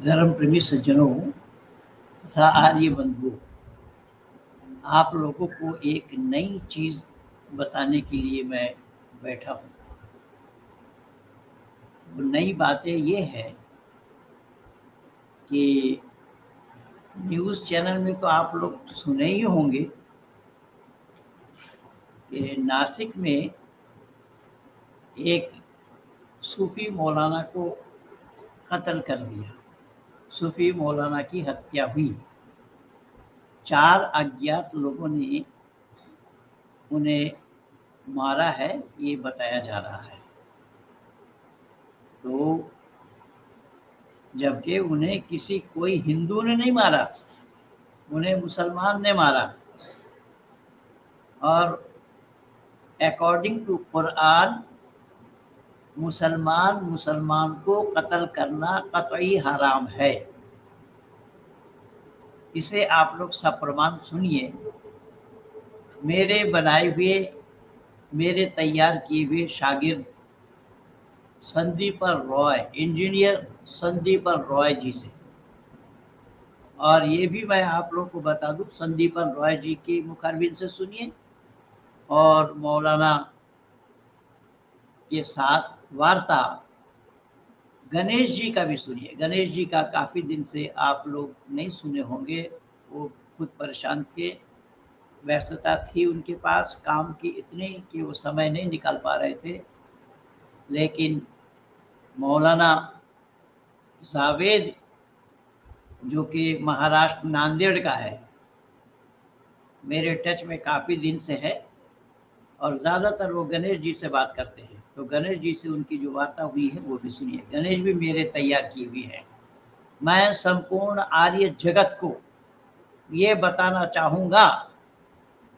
धर्म प्रेमी सज्जनों तथा आर्य बंधुओं, आप लोगों को एक नई चीज बताने के लिए मैं बैठा हूँ। वो नई बातें ये है कि न्यूज़ चैनल में तो आप लोग सुने ही होंगे कि नासिक में एक सूफी मौलाना को कत्ल कर दिया, सूफी मौलाना की हत्या हुई। 4 अज्ञात लोगों ने उन्हें मारा है, ये बताया जा रहा है। तो जबकि उन्हें कोई हिंदू ने नहीं मारा, उन्हें मुसलमान ने मारा। और अकॉर्डिंग टू कुरान मुसलमान को कत्ल करना कतई हराम है। इसे आप लोग सप्रमाण सुनिए। मेरे बनाए हुए, मेरे तैयार किए हुए शागिर्द संदीपन रॉय, इंजीनियर संदीपन रॉय जी से, और ये भी मैं आप लोग को बता दूं, संदीपन रॉय जी के मुखारबिन से सुनिए और मौलाना के साथ वार्ता गणेश जी का भी सुनिए। गणेश जी का काफ़ी दिन से आप लोग नहीं सुने होंगे, वो खुद परेशान थे, व्यस्तता थी उनके पास काम की इतनी कि वो समय नहीं निकाल पा रहे थे। लेकिन मौलाना जावेद जो कि महाराष्ट्र नांदेड़ का है, मेरे टच में काफ़ी दिन से है और ज़्यादातर वो गणेश जी से बात करते हैं। तो गणेश जी से उनकी जो वार्ता हुई है वो भी सुनिए। गणेश भी मेरे तैयार की हुई है। मैं संपूर्ण आर्य जगत को ये बताना चाहूँगा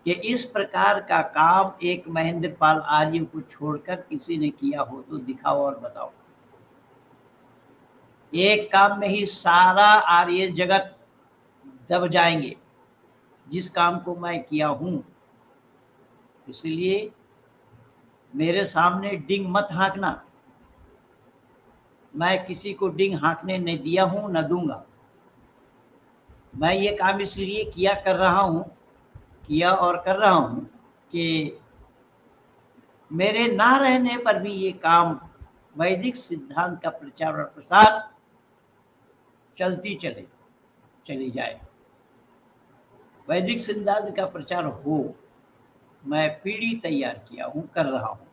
कि इस प्रकार का काम एक महेंद्र पाल आर्य को छोड़कर किसी ने किया हो तो दिखाओ और बताओ। एक काम में ही सारा आर्य जगत दब जाएंगे, जिस काम को मैं किया हूँ। इसलिए मेरे सामने डिंग मत हाँकना। मैं किसी को डिंग हाँकने नहीं दिया हूँ, न दूंगा। मैं ये काम इसलिए किया कर रहा हूँ कि मेरे ना रहने पर भी ये काम वैदिक सिद्धांत का प्रचार और प्रसार चली जाए, वैदिक सिद्धांत का प्रचार हो। मैं पीढ़ी तैयार किया हूँ, कर रहा हूँ,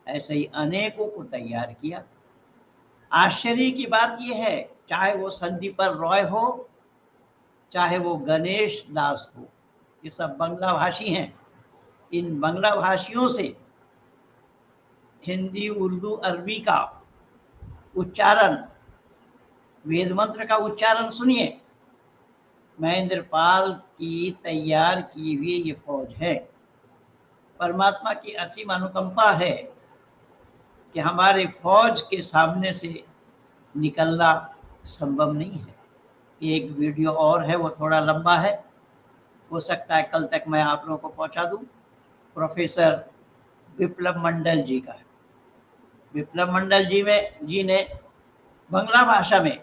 ऐसे ही अनेकों को तैयार किया। आश्चर्य की बात यह है, चाहे वो संदीपन रॉय हो, चाहे वो गणेश दास हो, ये सब बंगला भाषी हैं। इन बंगला भाषियों से हिंदी, उर्दू, अरबी का उच्चारण, वेद मंत्र का उच्चारण सुनिए। महेंद्र पाल की तैयार की हुई ये फौज है। परमात्मा की असीम अनुकंपा है कि हमारे फौज के सामने से निकलना संभव नहीं है। एक वीडियो और है, वो थोड़ा लंबा है, हो सकता है कल तक मैं आप लोगों को पहुंचा दूं। प्रोफेसर विप्लव मंडल जी का है। विप्लव मंडल जी ने बंगला भाषा में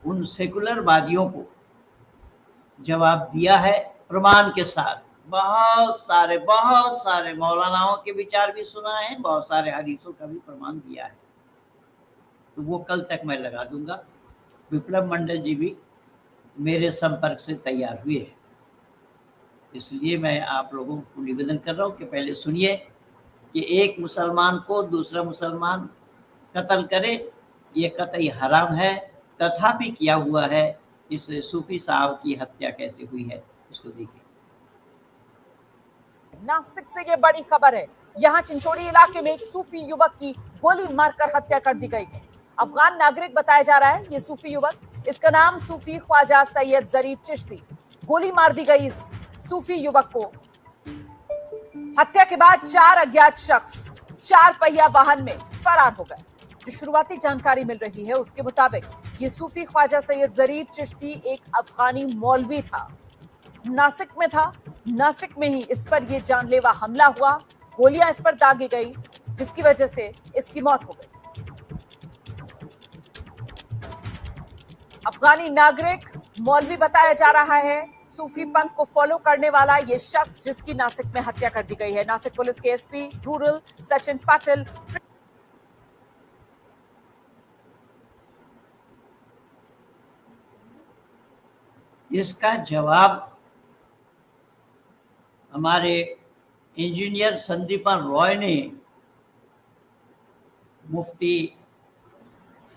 उन सेकुलर वादियों को जवाब दिया है प्रमाण के साथ। बहुत सारे मौलानाओं के विचार भी सुनाए हैं, बहुत सारे हदीसों का भी प्रमाण दिया है। तो वो कल तक मैं लगा दूंगा। विप्लव मंडल जी भी मेरे संपर्क से तैयार हुए हैं। इसलिए मैं आप लोगों को निवेदन कर रहा हूँ कि पहले सुनिए कि एक मुसलमान को दूसरा मुसलमान कत्ल करे, ये कतई हराम है, तथापि किया हुआ है। इस सूफी साहब की हत्या कैसे हुई है, इसको देखिए। नासिक से ये बड़ी खबर है। यहाँ चिंचोड़ी इलाके में एक सूफी युवक की गोली मारकर हत्या कर दी गई। अफगान नागरिक बताया जा रहा है ये सूफी युवक। इसका नाम सूफी ख्वाजा सैयद जरीफ चिश्ती। गोली मार दी गई इस सूफी युवक को। हत्या के बाद 4 अज्ञात शख्स 4 पहिया वाहन में फरार हो गए। जो शुरुआती जानकारी मिल रही है उसके मुताबिक ये सूफी ख्वाजा सैयद जरीफ चिश्ती एक अफगानी मौलवी था, नासिक में था। नासिक में ही इस पर यह जानलेवा हमला हुआ, गोलियां इस पर दागी गई, जिसकी वजह से इसकी मौत हो गई। अफगानी नागरिक मौलवी बताया जा रहा है, सूफी पंथ को फॉलो करने वाला ये शख्स जिसकी नासिक में हत्या कर दी गई है। नासिक पुलिस के एसपी रूरल सचिन पाटिल इसका जवाब हमारे इंजीनियर संदीपन रॉय ने मुफ्ती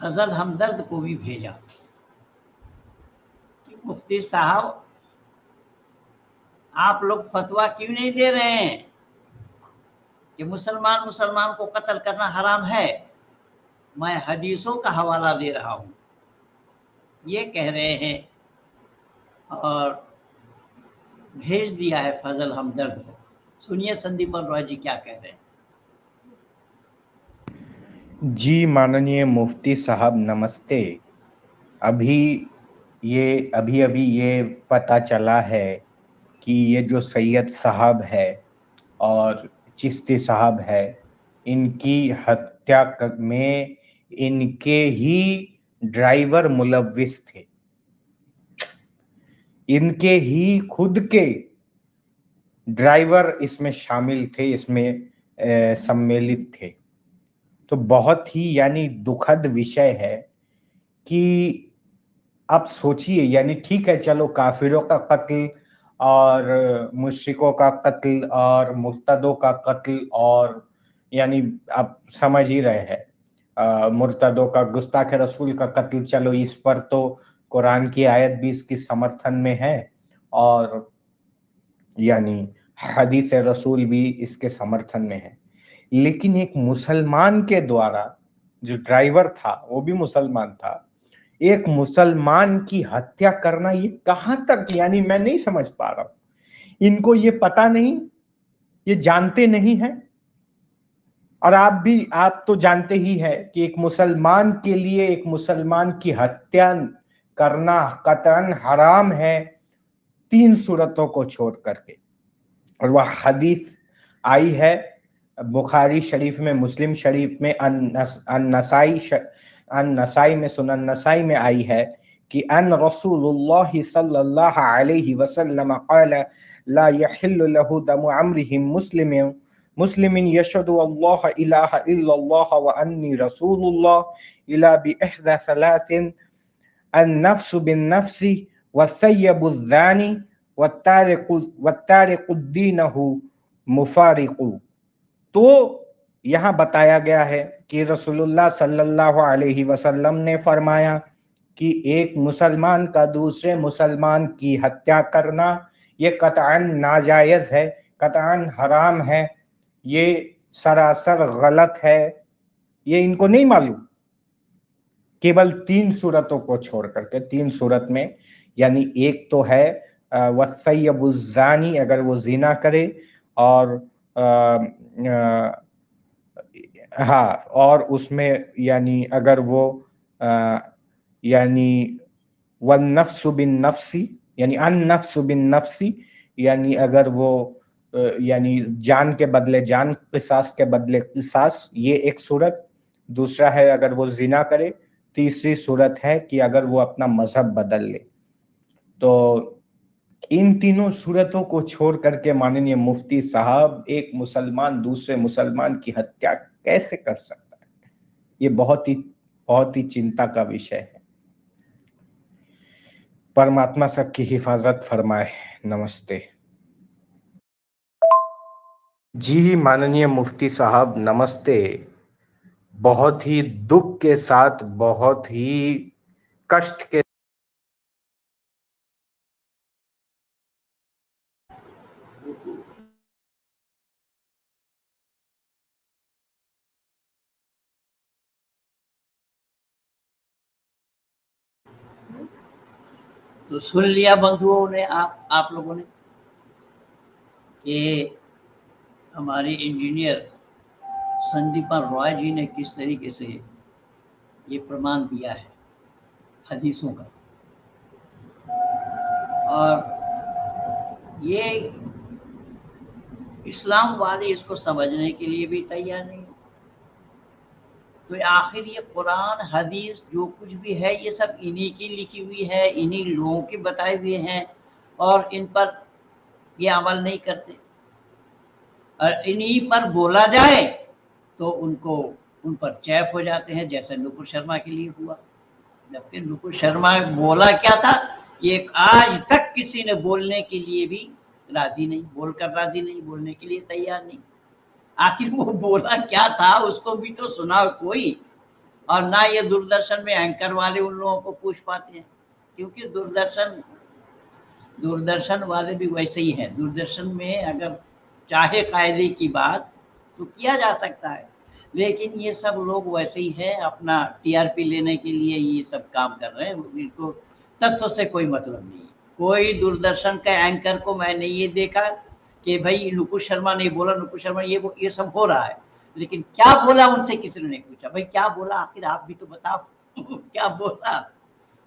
फजल हमदर्द को भी भेजा कि मुफ्ती साहब आप लोग फतवा क्यों नहीं दे रहे हैं कि मुसलमान को कत्ल करना हराम है। मैं हदीसों का हवाला दे रहा हूं, ये कह रहे हैं, और भेज दिया है फजल हमदर्द को। सुनिए संदीपन रॉय जी क्या कह रहे हैं। जी माननीय मुफ्ती साहब नमस्ते। अभी ये पता चला है कि ये जो सैयद साहब है और चिश्ती साहब है, इनकी हत्या में इनके ही ड्राइवर मुलव्विस थे, इनके ही खुद के ड्राइवर इसमें शामिल थे, इसमें सम्मिलित थे। तो बहुत ही यानी दुखद विषय है कि आप सोचिए, यानी ठीक है चलो काफिरों का कत्ल और मुश्रिकों का कत्ल और मुर्तदों का कत्ल, और यानी आप समझ ही रहे हैं मुर्तदों का, गुस्ताख रसूल का कत्ल, चलो इस पर तो कुरान की आयत भी इसकी समर्थन में है और यानी हदीस रसूल भी इसके समर्थन में है। लेकिन एक मुसलमान के द्वारा, जो ड्राइवर था वो भी मुसलमान था, एक मुसलमान की हत्या करना, ये कहां तक, यानी मैं नहीं समझ पा रहा हूं। इनको ये पता नहीं, ये जानते नहीं है। और आप तो जानते ही है कि एक मुसलमान के लिए एक मुसलमान की हत्या करना कतरन हराम है, 3 सूरतों को छोड़ करके। और वह हदीस आई है बुखारी शरीफ में, मुस्लिम शरीफ में, अन-नसाई में, सुनन नसाई में आई है कि अन रसूलुल्लाह सल्लल्लाहु अलैहि वसल्लम क़ाल ला यहिल्लु लहु दमु अम्रिहिम मुस्लिमिन यशहदु अल्लाह इलाहा इल्लल्लाह व अन्नी रसूलुल्लाह इला बि इहदा सलासिन अन-नफ्सु बिन-नफ्सि वस्सय्यबु ज़ानी वत्तारिकुद्दीनहु मुफारिकु। तो यहाँ बताया गया है कि रसूलुल्लाह सल्लल्लाहु अलैहि वसल्लम ने फरमाया कि एक मुसलमान का दूसरे मुसलमान की हत्या करना ये कतअन नाजायज है, कतअन हराम है, ये सरासर गलत है। ये इनको नहीं मालूम, केवल 3 सूरतों को छोड़ करके, 3 सूरत में, यानी एक तो है वस्सय्यबुज़्ज़ानी, अगर वो जिना करे, और हाँ, और उसमें यानी अगर वो यानी वन्नफ्सु बिन नफ्सी, यानी अन-नफ्सु बिन नफ्सी, यानी अगर वो यानी जान के बदले जान, किसास के बदले किसास, ये एक सूरत। दूसरा है अगर वो जिना करे। तीसरी सूरत है कि अगर वो अपना मजहब बदल ले। तो इन तीनों सूरतों को छोड़ करके माननीय मुफ्ती साहब, एक मुसलमान दूसरे मुसलमान की हत्या कैसे कर सकता है? ये बहुत ही चिंता का विषय है। परमात्मा सबकी हिफाजत फरमाए। नमस्ते। जी माननीय मुफ्ती साहब नमस्ते। बहुत ही दुख के साथ, बहुत ही कष्ट के तो सुन लिया बंधुओं ने, आप लोगों ने, कि हमारे इंजीनियर संदीपन रॉय जी ने किस तरीके से ये प्रमाण दिया है हदीसों का। और ये इस्लाम वाले इसको समझने के लिए भी तैयार नहीं। तो आखिर ये कुरान हदीस जो कुछ भी है ये सब इन्हीं की लिखी हुई है, इन्हीं लोगों के बताए हुए हैं, और इन पर ये अमल नहीं करते, और इन्हीं पर बोला जाए तो उन पर चैप हो जाते हैं, जैसे नुपुर शर्मा के लिए हुआ। जबकि नुपुर शर्मा बोला क्या था कि आज तक किसी ने बोलने के लिए भी राजी नहीं, बोलकर राजी नहीं, बोलने के लिए तैयार नहीं। आखिर वो बोला क्या था उसको भी तो सुना कोई, और ना ये दूरदर्शन में एंकर वाले उन लोगों को पूछ पाते हैं, क्योंकि दूरदर्शन वाले भी वैसे ही हैं। दूरदर्शन में अगर चाहे कायदे की बात तो किया जा सकता है, लेकिन ये सब लोग वैसे ही है, अपना टीआरपी लेने के लिए ये सब काम कर रहे हैं, इनको तथ्य से कोई मतलब नहीं है। कोई दूरदर्शन का एंकर को मैंने ये देखा कि भाई नुपुर शर्मा नहीं बोला, नुपुर शर्मा ये सब हो रहा है, लेकिन क्या बोला उनसे किसी ने नहीं पूछा, भाई क्या बोला आखिर आप भी तो बताओ क्या बोला,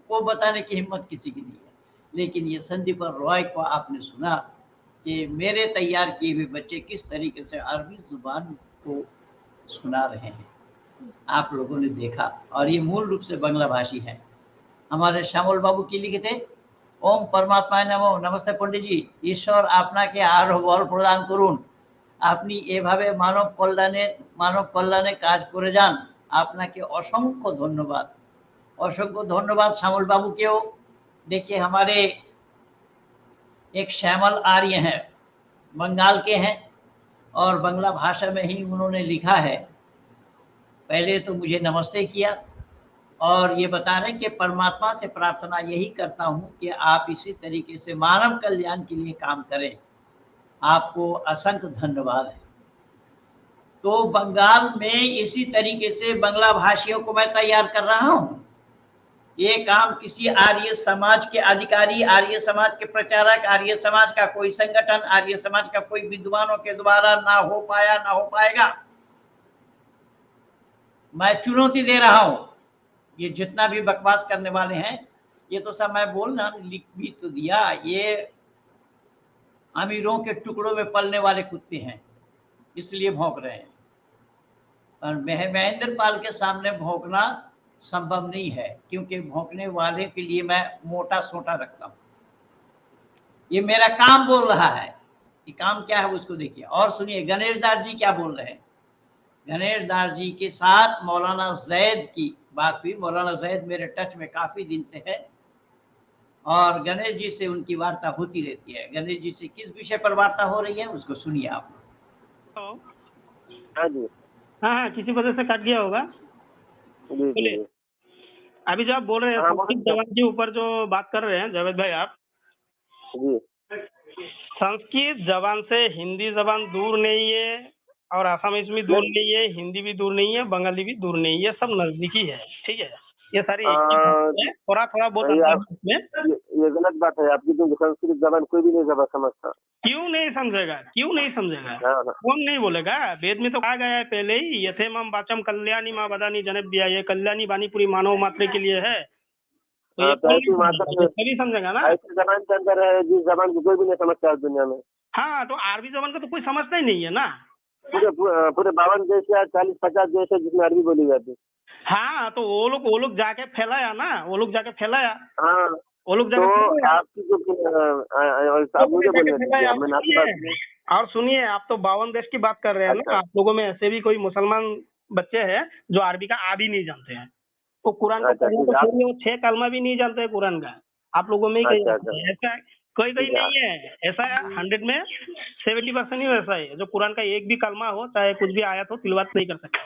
वो बताने की हिम्मत किसी की नहीं है। लेकिन ये संदीप रॉय को आपने सुना कि मेरे तैयार किए हुए बच्चे किस तरीके से अरबी जुबान को सुना रहे हैं, आप लोगों ने देखा, और ये मूल रूप से बांग्ला भाषी है। हमारे श्यामल बाबू की लिखे थे, ओम परमात्मा नमो, नमस्ते पंडित जी, ईश्वर আপনাকে আরো বল প্রদান করুন, আপনি এভাবে মানব কল্যাণে কাজ করে যান, আপনাকে असंख्य धन्यवाद। असंख्य धन्यवाद श्यामल बाबू के। देखिए हमारे एक श्यामल आर्य हैं, बंगाल के हैं, और बांग्ला भाषा में ही उन्होंने लिखा है। पहले तो मुझे नमस्ते किया और ये बता रहे हैं कि परमात्मा से प्रार्थना यही करता हूँ कि आप इसी तरीके से मानव कल्याण के लिए काम करें, आपको असंख्य धन्यवाद है। तो बंगाल में इसी तरीके से बांग्ला भाषियों को मैं तैयार कर रहा हूँ। ये काम किसी आर्य समाज के अधिकारी, आर्य समाज के प्रचारक, आर्य समाज का कोई संगठन, आर्य समाज का कोई विद्वानों के द्वारा ना हो पाया, ना हो पाएगा। मैं चुनौती दे रहा हूं, ये जितना भी बकवास करने वाले हैं, ये तो सब मैं बोलना लिख भी तो दिया, ये अमीरों के टुकड़ों में पलने वाले कुत्ते हैं, इसलिए भौंक रहे हैं। और महेंद्र पाल के सामने भौंकना संभव नहीं है, क्योंकि भौंकने वाले के लिए मैं मोटा सोटा रखता हूं। ये मेरा काम बोल रहा है, ये काम क्या है उसको देखिए। और सुनिए गणेश दास जी क्या बोल रहे हैं। गणेश दास जी के साथ मौलाना जैद की बात हुई। मौलाना जैद मेरे टच में काफी दिन से है, और गणेश जी से उनकी वार्ता होती रहती है। गणेश जी से किस विषय पर वार्ता हो रही है उसको सुनिए आप। हाँ, किसी वजह से कट गया होगा। बोलिए। अभी जो आप बोल रहे हैं संस्कृत जबान के ऊपर जो बात कर रहे हैं जावेद भाई आप, संस्कृत जबान से हिंदी जबान दूर नहीं है, और आसामीज भी दूर नहीं है, हिंदी भी दूर नहीं है, बंगाली भी दूर नहीं है, सब नजदीकी है। ठीक है, ये सारी थोड़ा थोड़ा बहुत ये गलत बात है आपकी, क्योंकि संस्कृत जबान कोई भी नहीं समझता। क्यों नहीं समझेगा, क्यों नहीं समझेगा? कौन नहीं बोलेगा? वेद में तो कहा गया है पहले ही, यथे मम वाचम कल्याणी माँ बदानी जनव्या, ये कल्याणी वाणी पूरी मानव मात्र के लिए है। तो ये सभी समझेगा ना। ऐसी जबान के अंदर है जिस जबान को कोई भी नहीं समझता है दुनिया में। हाँ, तो अरबी जबान का तो कोई समझता ही नहीं है ना। पूरे 52 देश या 40-50 देश है जिसमें अरबी बोली जाती। हाँ, तो वो लोग जाके फैलाया ना, वो लोग जाके फैलाया। हाँ, वो लोग जाके तो आपकी जो मुझे बोलने। और सुनिए, आप तो 52 देश की बात कर रहे हैं ना। आप लोगों में ऐसे भी कोई मुसलमान बच्चे हैं जो अरबी का आदि नहीं जानते हैं, तो कुरान का 6 कलमा भी नहीं जानते हैं कुरान का। आप लोगों में ऐसा कोई नहीं है। ऐसा 100 में 70% ही ऐसा है जो कुरान का एक भी कलमा हो, चाहे कुछ भी आयत हो, तिलवत नहीं कर सकता।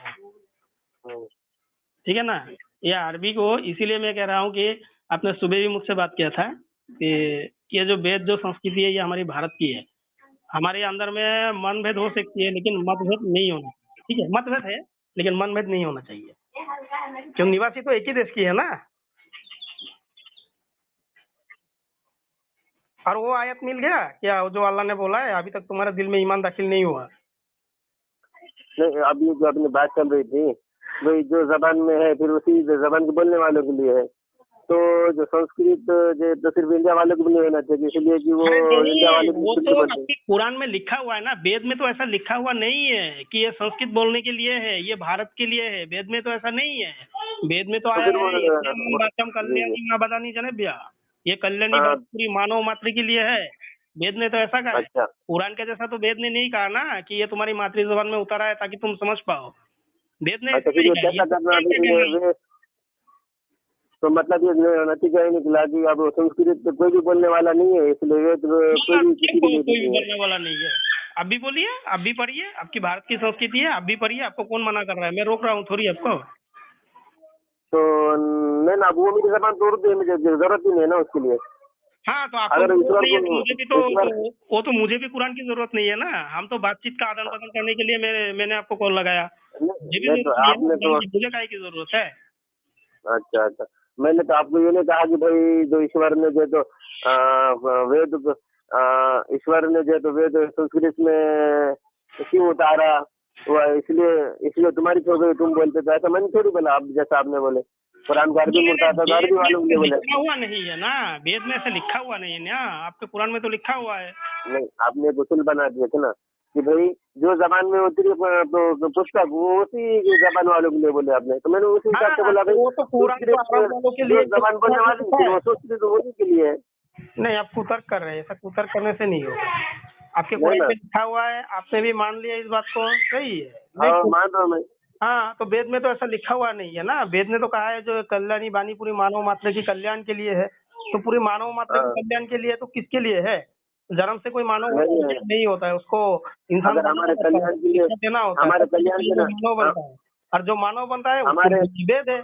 ठीक है ना। ये अरबी को इसीलिए मैं कह रहा हूँ कि आपने सुबह भी मुझसे बात किया था कि ये जो वेद जो संस्कृति है ये हमारी भारत की है। हमारे अंदर में मनभेद हो सकती है, लेकिन मतभेद नहीं होना। ठीक है, मतभेद है लेकिन मनभेद नहीं होना चाहिए, क्यों निवासी तो एक ही देश की है ना। और वो आयत मिल गया क्या जो अल्लाह ने बोला है, अभी तक तुम्हारे दिल में ईमान दाखिल नहीं हुआ। नहीं, अभी जो अपनी बात चल रही थी वही जो जबान में है, फिर उसी जबान के बोलने वालों के लिए है। तो जो संस्कृत जो सिर्फ इंडिया वालों को भी नहीं होना चाहिए, इसलिए कि वो अरे नहीं, इंडिया वाले भी वो हिंदी तो बोलते हैं। आपके कुरान में लिखा हुआ है ना, वेद में तो ऐसा लिखा हुआ नहीं है कि ये संस्कृत बोलने के लिए है, ये भारत के लिए है। वेद में तो ऐसा नहीं है। वेद में तो तो आया फिर है वो वाचम जी जी कल्याणी माँ बदानी जनभ्या, ये कल्याणी हाँ बात पूरी मानव मात्र के लिए है। वेद ने तो ऐसा कहा है। अच्छा कुरान के जैसा तो वेद ने नहीं कहा ना कि ये तुम्हारी मातृ जबान में उतारा है ताकि तुम समझ पाओ। वेद ने ऐसा अच्छा, फिर नहीं ये कहा। ये कैसा तो करना कुरान का फिर कहना है। वे, तो मतलब ये नतीजा ये निकला कि अब संस्कृत तो कोई भी बोलने वाला नहीं है, इसलिए वे तो कोई भी किसी को कोई नहीं कोई भी देती है। बोलने वाला नहीं है। आप भी बोलिए, आप भी पढ़िए, आपकी भारत की संस्कृति है, आप भी पढ़िए। आपको कौन मना कर रहा है? मैं रोक रहा हूँ थोड़ी आपको। तो नहीं ना, वो मेरी जबान तोड़ दे, मुझे जरूरत ही नहीं है ना उसके लिए। हाँ, तो आपको अगर जरूरत ईश्वर नहीं है तो को मुझे भी ईश्वर वो तो मुझे भी कुरान की जरूरत नहीं है ना। हम तो बातचीत का आदान प्रदान करने के लिए मैंने आपको कॉल लगाया। मुझे भी नहीं जरूरत तो नहीं है ना आपने कुरान तो की, मुझे काहे की जरूरत है? अच्छा अच्छा, मैंने तो आपको ये नहीं कहा कि भाई जो ईश्वर ने जो तो वेद ईश्वर ने जो तो वेद संस्कृत में क्यों उतारा, वो इसलिए तुम्हारी हो गई, तुम बोलते तो ऐसा मैंने थोड़ी बोला। आप जैसा आपने बोले कुरान को अरबी में उतारा था तो अरबी वालों के लिए बोले। लिखा हुआ नहीं है ना, वेद में ऐसा लिखा हुआ नहीं है ना, आपके कुरान में तो लिखा हुआ है। नहीं, आपने एक उसूल बना दिए थे ना कि भाई जो जबान में उतरी तो पुस्तक वो उसी जबान वालों के लिए बोले आपने, तो मैंने उसी हिसाब से बोला भाई वो तो कुरान तो अरब वालों के जो लिए जबान बोलने वाले थे वो संस्कृत उन्हीं के लिए है। नहीं, आप कुतर्क कर रहे हैं। ऐसा कुतर्क करने से नहीं होगा। आपके नहीं कुरान ना, में लिखा हुआ है, आपने भी मान लिया इस बात को, सही है। हाँ नहीं, मान रहा हूँ मैं। हाँ, तो वेद में तो ऐसा लिखा हुआ नहीं है ना। वेद ने तो कहा है जो कल्याणी बानी पूरी मानव मात्र की कल्याण के लिए है। तो पूरी मानव मात्र के हाँ कल्याण के लिए तो किसके लिए है? जन्म से कोई मानव नहीं है, नहीं होता है, उसको इंसान अगर बनाना हमारे पड़ता है, कल्याण के लिए, शिक्षा देना होता है, हमारे तब कल्याण जाके के वो ना मानव बनता है। और जो मानव बनता है उसके हमारे लिए वेद है।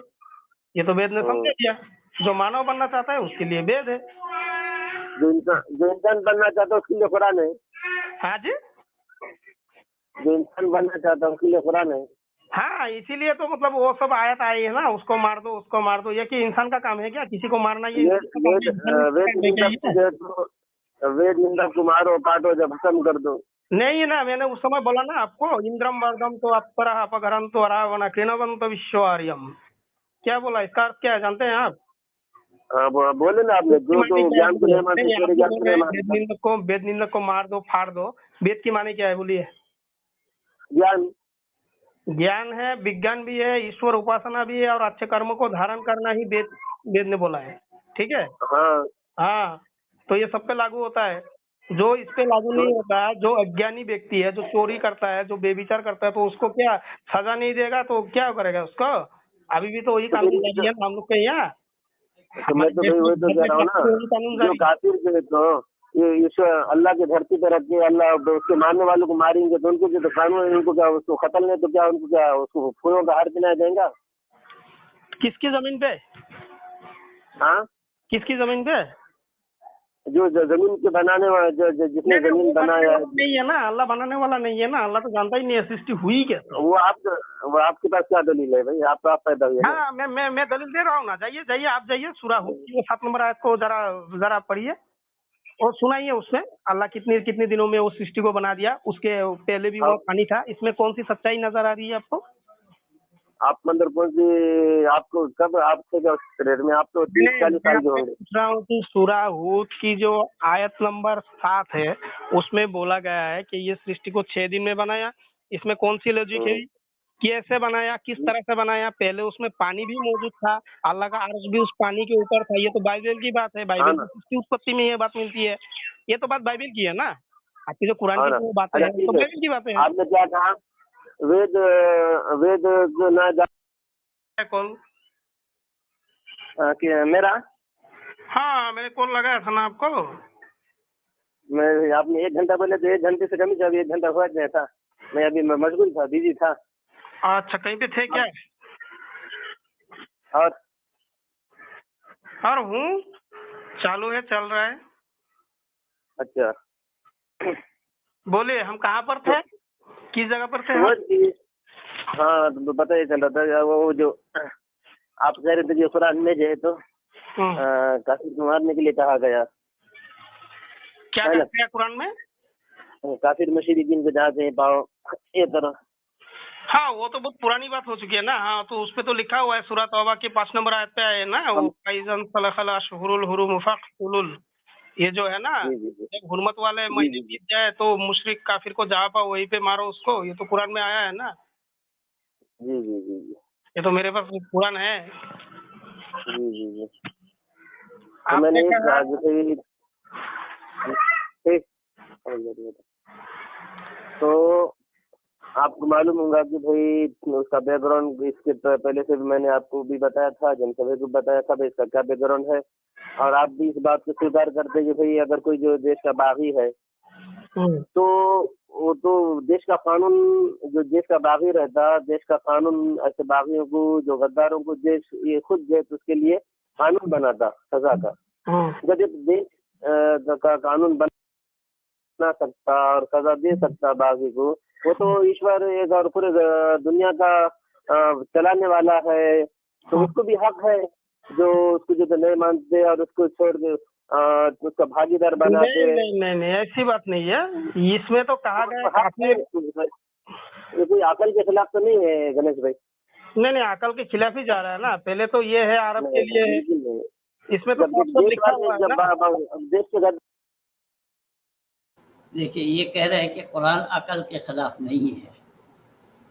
ये तो वेद ने समझा दिया। जो मानव बनना चाहता है उसके लिए वेद है। जो इंसान बनना चाहता है उसके लिए कुरान है। हाँ जी। जो इंसान बनना चाहता है उसके लिए कुरान है। हाँ, इसीलिए तो मतलब वो सब आयत आई है ना, उसको मार दो, उसको मार दो। ये कि इंसान का काम है क्या किसी को मारना? ये वेद इंसान का काम वेद है, इंसान का वेद काम है क्या निंदक को ये? जो है तो वेद निंदक को मारो काटो जब खत्म कर दो। नहीं ना, मैंने उस समय बोला ना आपको, इंद्रम वर्दम तो अपरा अपगरम तो रावण कृणवम तो विश्वआर्यम। क्या बोला? इसका अर्थ क्या है जानते हैं आप? हाँ, बोले ना आपने, वेद की जो माने तो क्या है ज्ञान को बोलिए? नहीं मानते नहीं, आप तेरे जो ज्ञान बोल को रहे नहीं हैं मानता। वेद निंदक को मार दो, फाड़ दो। वेद की माने क्या है बोलिए? ज्ञान ज्ञान है, विज्ञान भी है, ईश्वर उपासना भी है, और अच्छे कर्मों को धारण करना ही वेद ने बोला है। ठीक है। हाँ हाँ, तो ये सब पे लागू होता है। जो इस पे लागू नहीं होता है, जो अज्ञानी व्यक्ति है, जो चोरी करता है, जो बेविचार करता है, तो उसको क्या सजा नहीं देगा तो क्या करेगा उसको? अभी भी तो वही तो कानून फिर जारी है हम लोग के यहाँ। तो मैं हमारे तो देश भाई में वही तो कह रहा हूँ ना, वही कानून जो जारी है। काफिर जो है तो ये ईश्वर अल्लाह की धरती पे रख के अल्लाह उसके मानने वालों को मारेंगे तो उनको जो तो कानून है, उनको क्या उसको कत्ल नहीं तो क्या उनको क्या उसको फूलों का हार पहनाया जाएगा? किसकी जमीन पे? हाँ, किसकी जमीन पे? जो जमीन के बनाने वाला जिसने नहीं, जमीन वो बनाने बनाया वाला नहीं है ना, अल्लाह बनाने वाला नहीं है ना। अल्लाह तो जानता ही नहीं है सृष्टि हुई कैसे। वो आपके पास क्या दलील है भाई? आप पैदा हुए ना। हाँ, मैं दलील दे रहा हूँ ना। जाइए जाइए, आप जाइए सूरा हूद की वो 7 नंबर आयत को जरा जरा पढ़िए और सुनाइए। उसमें अल्लाह कितने कितने दिनों में उस सृष्टि को बना दिया, उसके पहले भी वो आप पानी था। इसमें कौन सी सच्चाई नजर आ रही है आपको? आप मंदिर पहुंचे, आपको कब आप थे क्या उस पीरियड में? आप तो 30-40 मैं साल के आपसे होंगे। पूछ रहा हूँ कि सूरा हूद की जो आयत नंबर 7 है उसमें बोला गया है कि ये सृष्टि को 6 दिन में बनाया। इसमें कौन सी लॉजिक है? कैसे बनाया, किस तरह से बनाया? पहले उसमें पानी भी मौजूद था, अल्लाह का अर्श भी उस पानी के ऊपर था। ये तो बाइबल की बात है, हाँ बाइबल ना, की सृष्टि उत्पत्ति में ये बात मिलती है। ये तो बात बाइबल की है ना। आपकी जो कुरान हाँ की ना। जो बातें अच्छा हैं तो ठीक है, बाइबल की बातें हैं। आपने क्या कहा? वेद वेद जो ना कॉल कि मेरा हाँ, मैंने कॉल लगाया था ना आपको। मैं आपने 1 घंटा बोले तो 1 घंटे से कम ही, अभी 1 घंटा हुआ नहीं था। मैं अभी मशगूल था, बिजी था। अच्छा, कहीं पे थे क्या? और हूँ, चालू है, चल रहा है। अच्छा, बोलिए, हम कहाँ पर थे, किस जगह पर थे वो हम? जी, हाँ तो बताइए, चल रहा था वो जो आप कह रहे थे कि कुरान में जो है तो काफिर को मारने के लिए कहा गया क्या है ना। कहते हैं कुरान में? काफिर मुशरिकीन को जहाँ कहीं पाओ ये तरह हाँ, वो तो बहुत पुरानी बात हो चुकी है ना। हाँ, तो उस पे तो लिखा हुआ है, सूरह तौबा की 5 नंबर आयत पे है ना, वो फाइज़न सलखल अशहुरुल हुरुम फक़तुलुल, ये जो है ना, जी जी जी जब हुर्मत वाले जी महीने जी जी बीत जाए तो मुशरिक काफिर को जहाँ पाओ वहीं पे मारो उसको, ये तो कुरान में आया है ना। जी जी जी जी ये तो मेरे पास कुरान है। जी जी जी तो आपने मैंने ये कहा कहा कि भाई ठीक समझ गया। तो आपको मालूम होगा कि भाई उसका बैकग्राउंड इसके पहले से भी मैंने आपको भी बताया था, जनसभा को बताया था भाई इसका क्या बैकग्राउंड है, और आप भी इस बात को स्वीकार करते हैं कि भाई अगर कोई जो देश का बागी है तो वो तो देश का कानून, जो देश का बागी रहता, देश का कानून ऐसे बागियों को, जो गद्दारों को देश ये खुद देश उसके लिए कानून बनाता सजा का। जब एक देश का कानून बना सकता और सजा दे सकता बागी को, वो तो ईश्वर एक और पूरे दुनिया का चलाने वाला है, तो उसको भी हक है जो उसको जो नहीं मानते और उसको छोड़ के उसका भागीदार बनाते। नहीं, ऐसी बात नहीं है। इसमें तो कहा गया है हक है, काफिर। ये कोई अकल के खिलाफ तो नहीं है गणेश भाई? नहीं, अकल के खिलाफ ही जा रहा है ना। पहले तो ये है अरब के लिए है, बिल्कुल नहीं। इसमें तो जब सब लिखा हुआ है जब ना। देश के देखिए, ये कह रहे हैं कि कुरान अकल के खिलाफ नहीं है।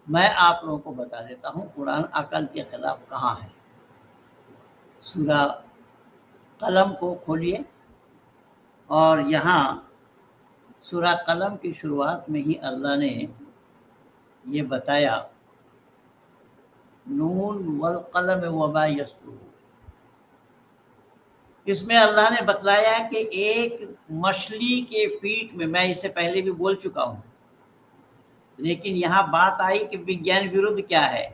मैं आप लोगों को बता देता हूँ कुरान अकल के खिलाफ कहाँ है। सूरा कलम को खोलिए और यहाँ सूरा कलम की शुरुआत में ही अल्लाह ने ये बताया, नून वल कलम वमा यस्तुरून। इसमें अल्लाह ने बतलाया कि एक मछली के पीठ में, मैं इसे पहले भी बोल चुका हूँ, लेकिन यहाँ बात आई कि विज्ञान विरुद्ध क्या है,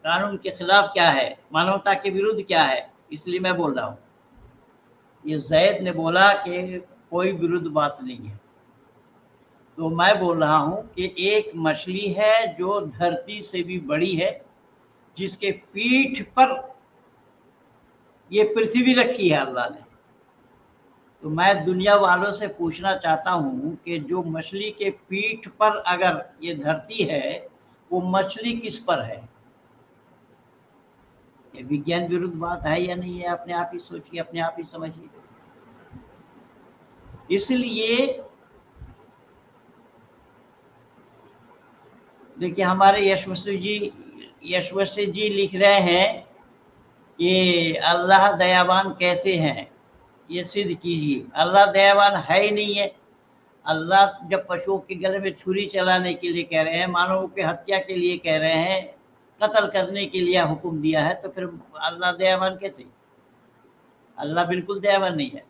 कानून के खिलाफ क्या है, मानवता के विरुद्ध क्या है, इसलिए मैं बोल रहा हूँ। ये जैद ने बोला कि कोई विरुद्ध बात नहीं है, तो मैं बोल रहा हूँ कि एक मछली है जो धरती से भी बड़ी है, जिसके पीठ पर ये पृथ्वी रखी है अल्लाह ने। तो मैं दुनिया वालों से पूछना चाहता हूँ कि जो मछली के पीठ पर अगर ये धरती है, वो मछली किस पर है? ये विज्ञान विरुद्ध बात है या नहीं है? अपने आप ही सोचिए, अपने आप ही समझिए। इसलिए देखिए, हमारे यशवसी जी लिख रहे हैं कि अल्लाह दयावान कैसे हैं, ये सिद्ध कीजिए। अल्लाह दयावान है ही नहीं है। अल्लाह जब पशुओं के गले में छुरी चलाने के लिए कह रहे हैं, मानवों की हत्या के लिए कह रहे हैं, कत्ल करने के लिए हुक्म दिया है, तो फिर अल्लाह दयावान कैसे? अल्लाह बिल्कुल दयावान नहीं है।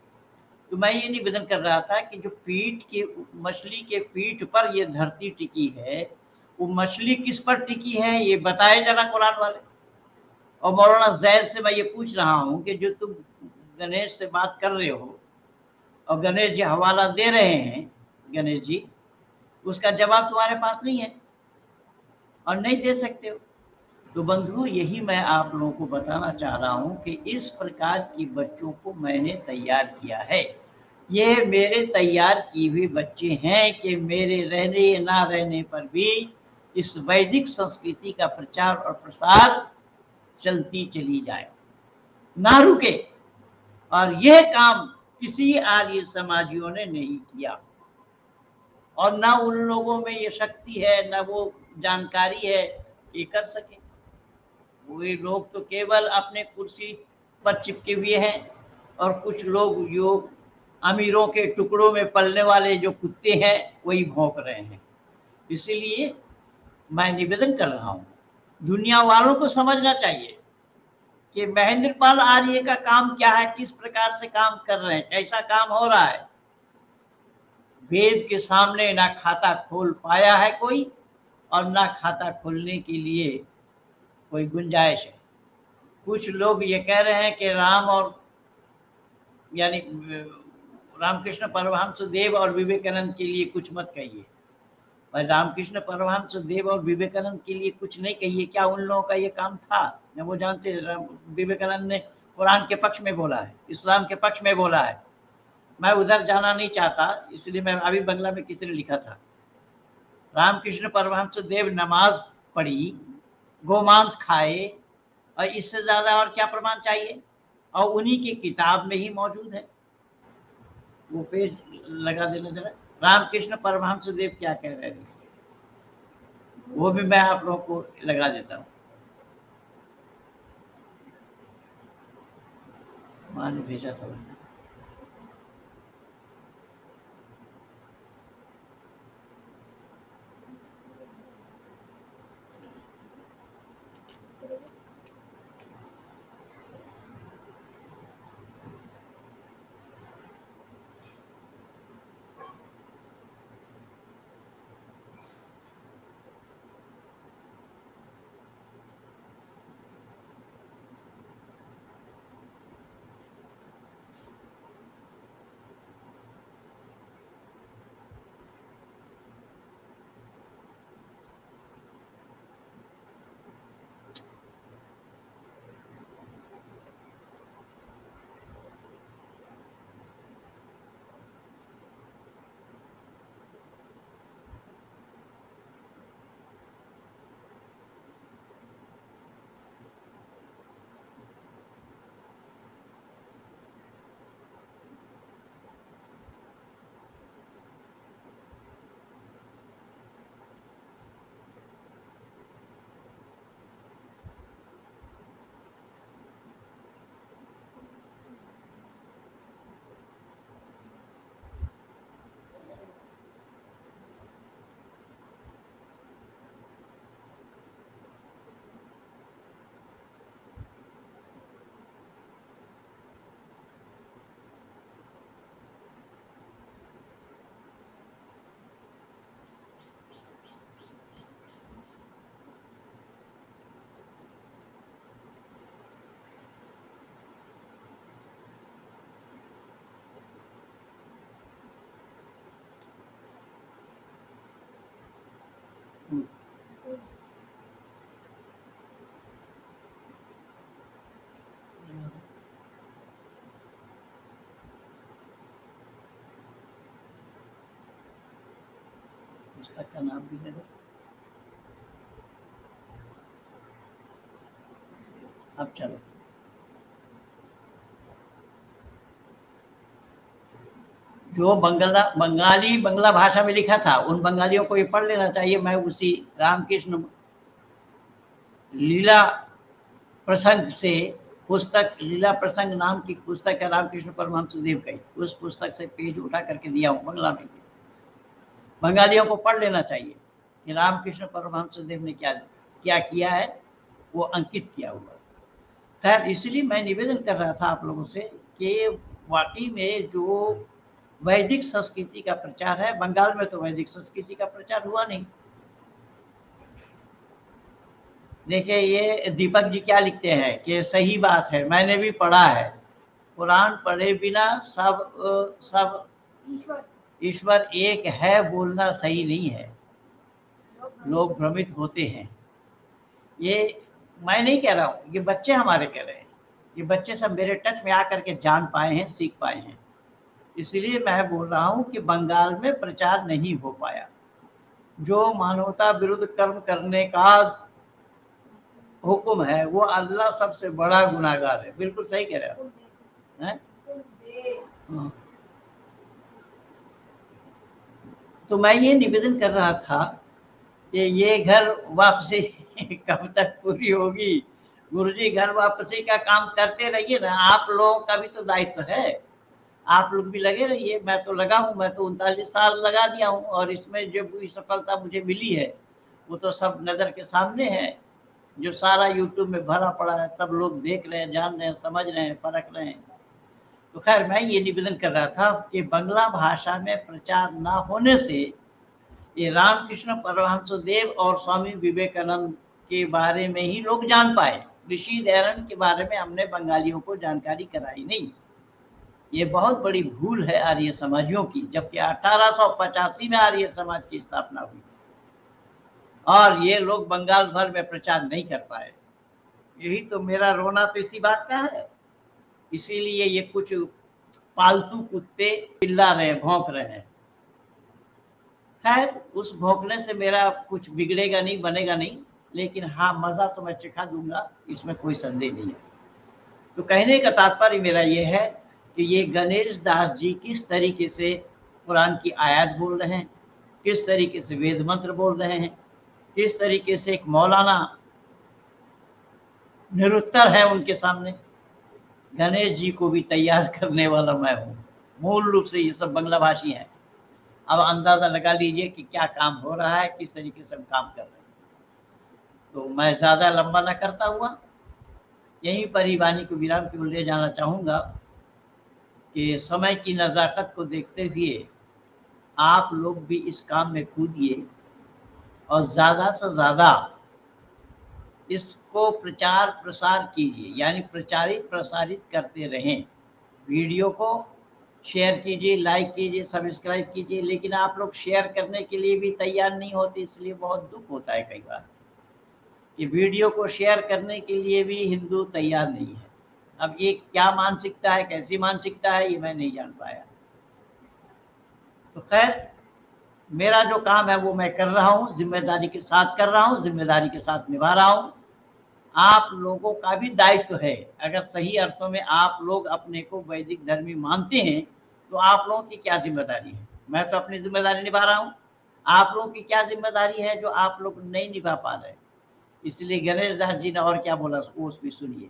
तो मैं ये निवेदन कर रहा था कि जो पीठ के, मछली के पीठ पर ये धरती टिकी है, वो मछली किस पर टिकी है ये बताए जरा कुरान वाले। और मौलाना जैद से मैं ये पूछ रहा हूँ कि जो तुम गणेश से बात कर रहे हो और गणेश जी हवाला दे रहे हैं, गणेश जी, उसका जवाब तुम्हारे पास नहीं है और नहीं दे सकते हो। तो बंधुओं, यही मैं आप लोगों को बताना चाह रहा हूँ कि इस प्रकार की बच्चों को मैंने तैयार किया है। ये मेरे तैयार किए हुए बच्चे हैं कि मेरे रहने ना रहने पर भी इस वैदिक संस्कृति का प्रचार और प्रसार चलती चली जाए, ना रुके। और यह काम किसी आर्य समाजियों ने नहीं किया, और ना उन लोगों में ये शक्ति है, ना वो जानकारी है कि कर सके। वे लोग तो केवल अपने कुर्सी पर चिपके हुए हैं, और कुछ लोग जो अमीरों के टुकड़ों में पलने वाले जो कुत्ते हैं वही भौंक रहे हैं। इसीलिए मैं निवेदन कर रहा हूँ, दुनिया वालों को समझना चाहिए कि महेंद्रपाल आर्य का काम क्या है, किस प्रकार से काम कर रहे हैं, कैसा काम हो रहा है। वेद के सामने ना खाता खोल पाया है कोई, और ना खाता खोलने के लिए कोई गुंजाइश है। कुछ लोग ये कह रहे हैं कि राम और यानी रामकृष्ण परमहंस देव और विवेकानंद के लिए कुछ मत कहिए। भाई, रामकृष्ण परमहंस देव और विवेकानंद के लिए कुछ नहीं कहिए, क्या उन लोगों का ये काम था? न वो जानते, विवेकानंद ने कुरान के पक्ष में बोला है, इस्लाम के पक्ष में बोला है। मैं उधर जाना नहीं चाहता, इसलिए मैं अभी बंगला में किसी ने लिखा था, रामकृष्ण परमहंस देव नमाज पढ़ी, गोमांस खाए, और इससे ज्यादा और क्या प्रमाण चाहिए? और उन्हीं की किताब में ही मौजूद है। वो पेज लगा देना जरा, रामकृष्ण परमहंस देव क्या कह रहे हैं, वो भी मैं आप लोगों को लगा देता हूँ। माँ ने भेजा था। पुस्तक का नाम भी दे दो। अब चलो, जो बंगला भाषा में लिखा था उन बंगालियों को ये पढ़ लेना चाहिए। मैं उसी रामकृष्ण लीला प्रसंग से पुस्तक, लीला प्रसंग नाम की पुस्तक है रामकृष्ण परमहंस देव की, उस पुस्तक से पेज उठा करके दिया हूँ बंगला में। बंगालियों को पढ़ लेना चाहिए कि रामकृष्ण परमहंस देव ने क्या क्या किया है, वो अंकित किया हुआ। खैर, इसलिए मैं निवेदन कर रहा था आप लोगों से कि वाकई में जो वैदिक संस्कृति का प्रचार है, बंगाल में तो वैदिक संस्कृति का प्रचार हुआ नहीं। देखिए, ये दीपक जी क्या लिखते हैं कि सही बात है, मैंने भी पढ़ा है, कुरान पढ़े बिना सब ईश्वर एक है बोलना सही नहीं है, लोग भ्रमित होते हैं। ये मैं नहीं कह रहा हूँ, ये बच्चे हमारे कह रहे हैं, ये बच्चे सब मेरे टच में आकर के जान पाए हैं, सीख पाए हैं। इसलिए मैं बोल रहा हूँ कि बंगाल में प्रचार नहीं हो पाया। जो मानवता विरुद्ध कर्म करने का हुक्म है वो अल्लाह सबसे बड़ा गुनाहगार है। बिल्कुल सही कह रहे हो हैं? हाँ। तो मैं ये निवेदन कर रहा था कि ये घर वापसी कब तक पूरी होगी? गुरुजी, घर वापसी का काम करते रहिए ना, आप लोगों का भी तो दायित्व है, आप लोग भी लगे रहिए। मैं तो लगा हूँ, मैं तो 39 साल लगा दिया हूँ, और इसमें जो भी सफलता मुझे मिली है वो तो सब नज़र के सामने है। जो सारा यूट्यूब में भरा पड़ा है, सब लोग देख रहे हैं, जान रहे हैं, समझ रहे हैं, परख रहे हैं। तो खैर, मैं ये निवेदन कर रहा था कि बंगला भाषा में प्रचार ना होने से ये रामकृष्ण परमहंस देव और स्वामी विवेकानंद के बारे में ही लोग जान पाए। ऋषि दयानंद के बारे में हमने बंगालियों को जानकारी कराई नहीं। ये बहुत बड़ी भूल है आर्य समाजियों की, जबकि 1885 में आर्य समाज की स्थापना हुई और ये लोग बंगाल भर में प्रचार नहीं कर पाए। यही तो मेरा रोना तो इसी बात का है। इसीलिए ये कुछ पालतू कुत्ते चिल्ला रहे हैं, भौंक रहे हैं। खैर, उस भौंकने से मेरा कुछ बिगड़ेगा नहीं, बनेगा नहीं। लेकिन हाँ मज़ा तो मैं चखा दूंगा, इसमें कोई संदेह नहीं है। तो कहने का तात्पर्य मेरा ये है कि ये गणेश दास जी किस तरीके से कुरान की आयत बोल रहे हैं, किस तरीके से वेद मंत्र बोल रहे हैं, किस तरीके से एक मौलाना निरुत्तर है उनके सामने। गणेश जी को भी तैयार करने वाला मैं हूँ। मूल रूप से ये सब बंगला भाषी हैं। अब अंदाज़ा लगा लीजिए कि क्या काम हो रहा है, किस तरीके से हम काम कर रहे हैं। तो मैं ज़्यादा लंबा ना करता हुआ यहीं पर ही वाणी को विराम की ओर ले जाना चाहूँगा कि समय की नज़ाकत को देखते हुए आप लोग भी इस काम में कूदिए और ज़्यादा से ज़्यादा इसको प्रचार प्रसार कीजिए, यानी प्रचारित प्रसारित करते रहें। वीडियो को शेयर कीजिए, लाइक कीजिए, सब्सक्राइब कीजिए, लेकिन आप लोग शेयर करने के लिए भी तैयार नहीं होते, इसलिए बहुत दुख होता है कई बार कि वीडियो को शेयर करने के लिए भी हिंदू तैयार नहीं है। अब ये क्या मानसिकता है, कैसी मानसिकता है, ये मैं नहीं जान पाया। तो खैर मेरा जो काम है वो मैं कर रहा हूँ, जिम्मेदारी के साथ कर रहा हूँ, जिम्मेदारी के साथ निभा रहा हूँ। आप लोगों का भी दायित्व है, अगर सही अर्थों में आप लोग अपने को वैदिक धर्मी मानते हैं तो आप लोगों की क्या जिम्मेदारी है। मैं तो अपनी जिम्मेदारी निभा रहा हूँ, आप लोगों की क्या जिम्मेदारी है जो आप लोग नहीं निभा पा रहे। इसलिए गणेश दास जी ने और क्या बोला वो भी सुनिए।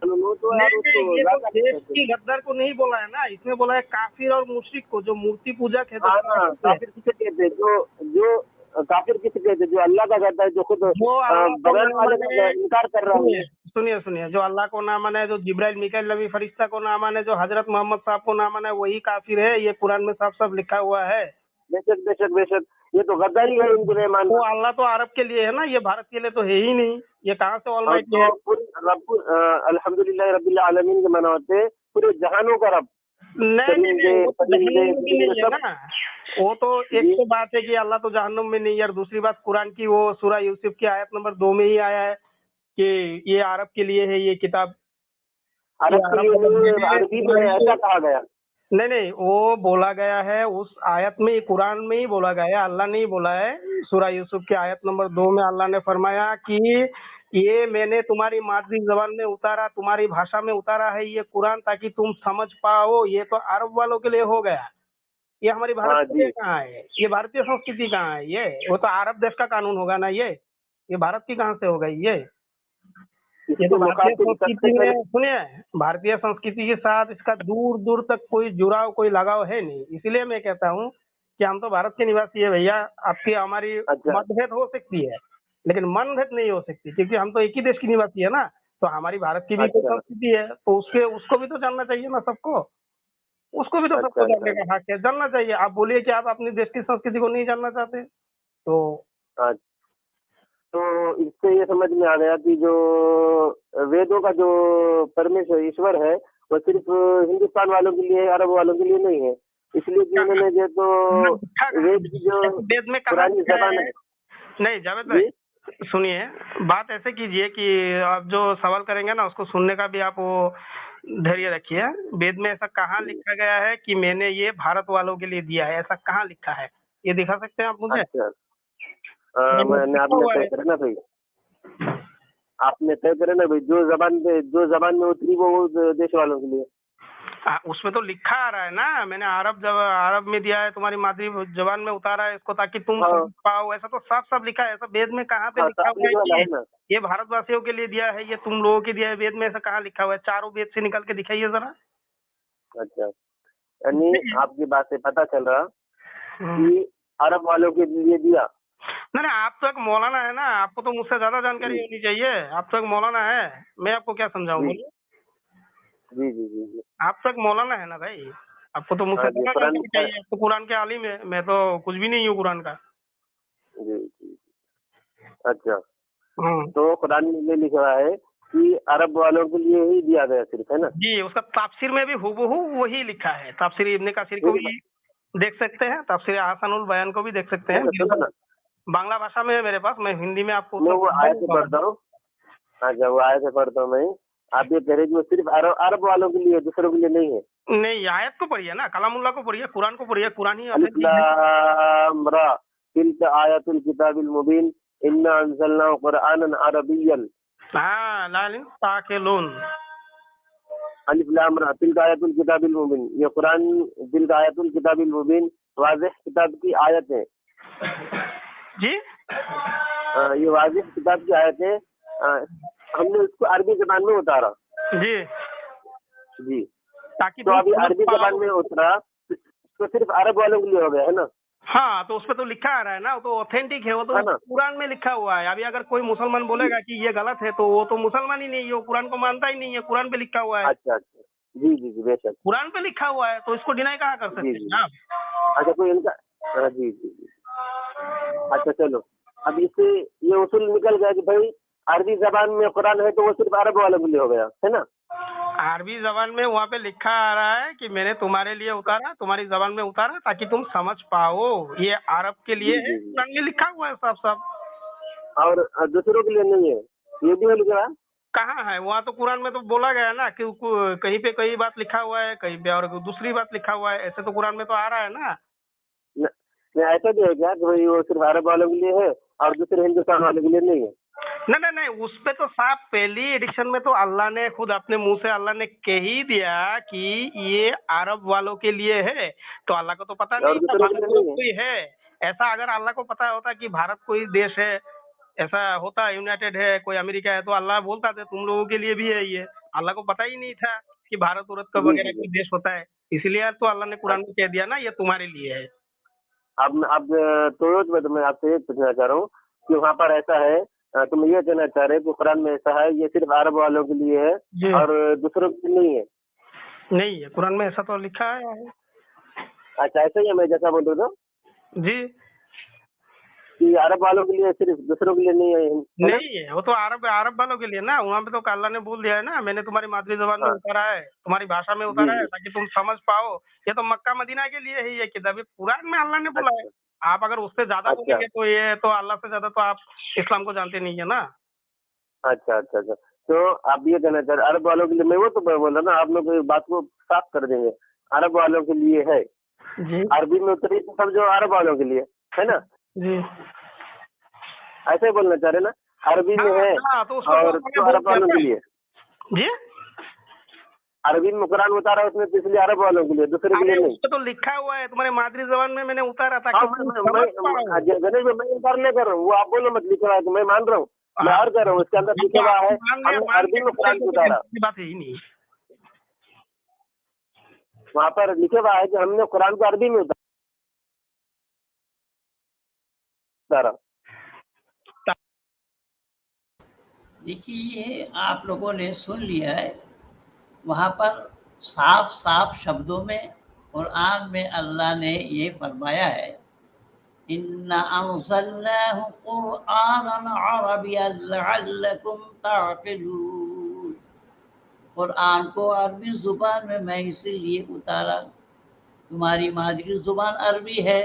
ये तो देश की गद्दार को नहीं बोला है ना, इसमें बोला है काफिर और मुशरिक को, जो मूर्ति पूजक है। काफिर किसे कहते, जो काफिर किसे कहते, जो अल्लाह का कहता है, जो खुद बगैर वाले का इनकार कर रहा है। सुनिए, जो अल्लाह को ना माने, जो जिब्राइल मिकाइल नबी फरिश्ता को ना माने, जो हजरत मोहम्मद साहब को ना माने, वही काफिर है। ये कुरान में साफ साफ लिखा हुआ है। बेशक ये तो गद्दारी है इनको नहीं मानना। वो अल्लाह तो अरब के लिए है ना, ये भारत के लिए तो है ही नहीं। ये कहाँ से ऑलमाइटी है? अल्हम्दुलिल्लाह रब्बिल आलमीन के माना होते पूरे जहानों का रब। नहीं, वो तो एक तो बात है कि अल्लाह तो जहन्नुम में नहीं है, और दूसरी बात कुरान की वो सूरा यूसुफ की आयत नंबर 2 में ही आया है कि ये अरब के लिए है ये किताब। अरबी में ऐसा कहा गया? नहीं, वो बोला गया है उस आयत में, कुरान में ही बोला गया है, अल्लाह नहीं बोला है। सूरा यूसुफ की आयत नंबर 2 में अल्लाह ने फरमाया कि ये मैंने तुम्हारी मादरी जबान में उतारा, तुम्हारी भाषा में उतारा है ये कुरान, ताकि तुम समझ पाओ। ये तो अरब वालों के लिए हो गया, ये हमारी भारत के लिए कहाँ है? ये भारतीय संस्कृति कहाँ है? ये वो तो अरब देश का कानून होगा ना। ये भारत की कहाँ से हो गई? ये तो भारतीय संस्कृति में, सुनिए, भारतीय संस्कृति के साथ इसका दूर दूर तक कोई जुड़ाव, कोई लगाव है नहीं। इसलिए मैं कहता हूँ कि हम तो भारत के निवासी है भैया। आपकी हमारी मतभेद हो सकती है, लेकिन मनभेद नहीं हो सकती, क्योंकि हम तो एक ही देश की निवासी है ना। तो हमारी भारत की भी कोई संस्कृति है, तो उसको भी तो जानना चाहिए ना सबको। उसको भी तो सबको जानने का हक है, जानना चाहिए। आप बोलिए कि आप अपने देश की संस्कृति को नहीं जानना चाहते, तो इससे ये समझ में आ गया कि जो वेदों का जो परमेश्वर ईश्वर है वो सिर्फ हिंदुस्तान वालों के लिए, अरब वालों के लिए नहीं है। इसलिए कि उन्होंने जो तो वेद की जो वेद में पुरानी जबान है। नहीं जावेद भाई सुनिए, बात ऐसे कीजिए कि आप जो सवाल करेंगे ना उसको सुनने का भी आप वो धैर्य रखिए। वेद में ऐसा कहाँ लिखा गया है कि मैंने ये भारत वालों के लिए दिया है? ऐसा कहाँ लिखा है? ये दिखा सकते हैं आप मुझे? मैंने आपने तय करे ना भाई, आपने तय करे ना भाई, जो जबान में उतरी वो देश वालों के लिए। उसमें तो लिखा आ रहा है ना, मैंने अरब में दिया है, तुम्हारी मातृ जबान में उतारा है इसको ताकि तुम समझ पाओ। ऐसा तो साफ साफ लिखा है। ऐसा वेद में कहाँ पे लिखा हुआ है कि ये भारतवासियों के लिए दिया है, ये तुम लोगों के दिया है? वेद में ऐसा कहाँ लिखा हुआ है? चारों वेद से निकल के दिखाइए जरा। अच्छा, यानी आपकी बात से पता चल रहा कि अरब वालों के लिए दिया। नहीं, आप तो एक मौलाना है ना, आपको तो मुझसे ज्यादा जानकारी होनी चाहिए। आप तो एक मौलाना है, मैं आपको क्या समझाऊं? बोलिए। जी। आप तो एक मौलाना है ना भाई, आपको तो मुझसे ज्यादा जानकारी चाहिए। आप तो कुरान के आलिम है, मैं तो कुछ भी नहीं हूँ कुरान का। जी। अच्छा, तो कुरान में लिखा है कि अरब वालों के लिए ही दिया गया सिर्फ, है ना? जी, उसका ताफसीर में भी हूबहू वही लिखा है। ताफसीर इब्ने कसीर को भी देख सकते हैं, ताफसीर अहसानुल बयान को भी देख सकते हैं। बांग्ला भाषा में है मेरे पास, मैं हिंदी में आपको वो आयत पढ़ता हूँ। अच्छा, वो आयत पढ़ता हूँ मैं। आप ये कह रहे कि वो सिर्फ अरब वालों के लिए, दूसरों के लिए नहीं है। नहीं, आयत को पढ़िए ना, कलामुल्लाह को पढ़िए, कुरान को पढ़िए, कुरान ही अलिफ लाम रा तिल्का आयातुल किताबिल मुबीन इन्ना अंज़लनाहु कुरआनन अरबिय्यन। हाँ, लालिन ताक़िलून। अलिफ लाम रा तिल्का आयातुल किताबिल मुबीन, ये कुरान तिल्का आयातुल किताबिल मुबीन वाज़िह किताब की आयत है जी। ये वाज़िह किताब की आयत है। हमने उसको अरबी जबान में उतारा जी जी। ताकि तो अभी अरबी जबान में उतरा तो सिर्फ अरब वालों के लिए हो गया है ना। हाँ, तो उसपे तो लिखा आ रहा है ना, वो तो ऑथेंटिक है, वो तो है ना? कुरान में लिखा हुआ है। अभी अगर कोई मुसलमान बोलेगा कि ये गलत है तो वो तो मुसलमान ही नहीं है, वो कुरान को मानता ही नहीं है। कुरान पे लिखा हुआ है। अच्छा अच्छा, जी जी जी, बेशक कुरान पे लिखा हुआ है तो इसको डिनाई कहाँ कर सकते जी जी। हैं आप? अच्छा, कोई इनका जी जी जी। अच्छा चलो, अब इससे ये उसूल निकल गया कि भाई अरबी जबान में कुरान है तो वो सिर्फ अरब वालों के लिए हो गया है ना। अरबी जबान में वहाँ पे लिखा आ रहा है कि मैंने तुम्हारे लिए उतारा, तुम्हारी जबान में उतारा ताकि तुम समझ पाओ, ये अरब के लिए जी, है। जी, जी। कुरान में लिखा हुआ है साफ साफ। और दूसरों के लिए नहीं है, ये भी है लिखा है। कहाँ है? वहाँ तो कुरान में तो बोला गया ना कि कहीं पे कई बात लिखा हुआ है, कहीं पे और दूसरी बात लिखा हुआ है। ऐसे तो कुरान में तो आ रहा है ना। नहीं, ऐसा भी है क्या कि भाई वो सिर्फ अरब वालों के लिए है और दूसरे हिंदुस्तान वालों के लिए नहीं है? नहीं नहीं नहीं, उस पे तो साफ पहली एडिशन में तो अल्लाह ने खुद अपने मुंह से अल्लाह ने कह ही दिया कि ये अरब वालों के लिए है। तो अल्लाह को तो पता और नहीं था दूसरों के भारत लिए नहीं है? कोई है। ऐसा अगर अल्लाह को पता होता कि भारत कोई देश है, ऐसा होता यूनाइटेड है, कोई अमेरिका है, तो अल्लाह बोलता था तुम लोगों के लिए भी है ये। अल्लाह को पता ही नहीं था कि भारत उरत का जी वगैरह जी कोई जी। देश होता है, इसलिए तो अल्लाह ने कुरान में कह दिया ना ये तुम्हारे लिए है। अब तो मैं आपसे ये पूछना चाह रहा हूँ कि वहाँ पर ऐसा है, तुम ये कहना चाह रहे हो कि कुरान में ऐसा है ये सिर्फ अरब वालों के लिए है जी। और दूसरों के लिए नहीं है? नहीं है, कुरान में ऐसा तो लिखा है। अच्छा, ऐसा ही है, मैं जैसा बोल रहा था जी कि अरब वालों के लिए सिर्फ, दूसरों के लिए नहीं है ना? नहीं है, वो तो अरब वालों के लिए ना। वहाँ पे तो अल्लाह ने बोल दिया है ना, मैंने तुम्हारी मातृ जबान में हाँ उतारा है, तुम्हारी भाषा में जी उतारा है जी। ताकि तुम समझ पाओ। ये तो मक्का मदीना के लिए ही ये किताब है, कुरान में अल्लाह ने बोला है। अच्छा आप अगर उससे ज्यादा अच्छा बोलेंगे तो ये तो अल्लाह से ज्यादा तो आप इस्लाम को जानते नहीं है ना। अच्छा अच्छा अच्छा। तो आप ये कहना चाह रहे अरब वालों के लिए, मैं वो तो बोल रहा ना, आप लोग इस बात को साफ कर देंगे, अरब वालों के लिए है। जी अरबी में उतरी तो समझो अरब वालों के लिए है ना, जी। ऐसे ही बोलना चाह रहे ना, अरबी में है हाँ, तो उसको और तो अरब वालों के लिए। जी। अरबी में कुरान उतारा उसमें तो इसलिए अरब वालों के लिए, दूसरे के लिए अरे नहीं। उसपे तो लिखा हुआ है तुम्हारी मातृ जबान में मैंने उतारा था हाँ, कि तुम समझ पाओ। गणेश भाई, मैं इनकार नहीं कर रहा हूँ, वो आप बोलो मत लिखा हुआ है तो मैं मान रहा हूँ, मैं और कह रहा हूँ उसके अंदर लिखा हुआ है हमने अरबी में कुरान उतारा। बात है ही नहीं। वहाँ पर लिखा हुआ है कि हमने कुरान को अरबी में उतारा। देखिए, ये आप लोगों ने सुन लिया है, वहाँ पर साफ साफ शब्दों में कुरान में अल्लाह ने ये फरमाया है, इन्ना अंज़लनाहु कुरआनन अरबिय्यन लअल्लकुम ताक़िलून। कुरान को अरबी ज़ुबान में मैं इसीलिए उतारा, तुम्हारी मादरी ज़ुबान अरबी है,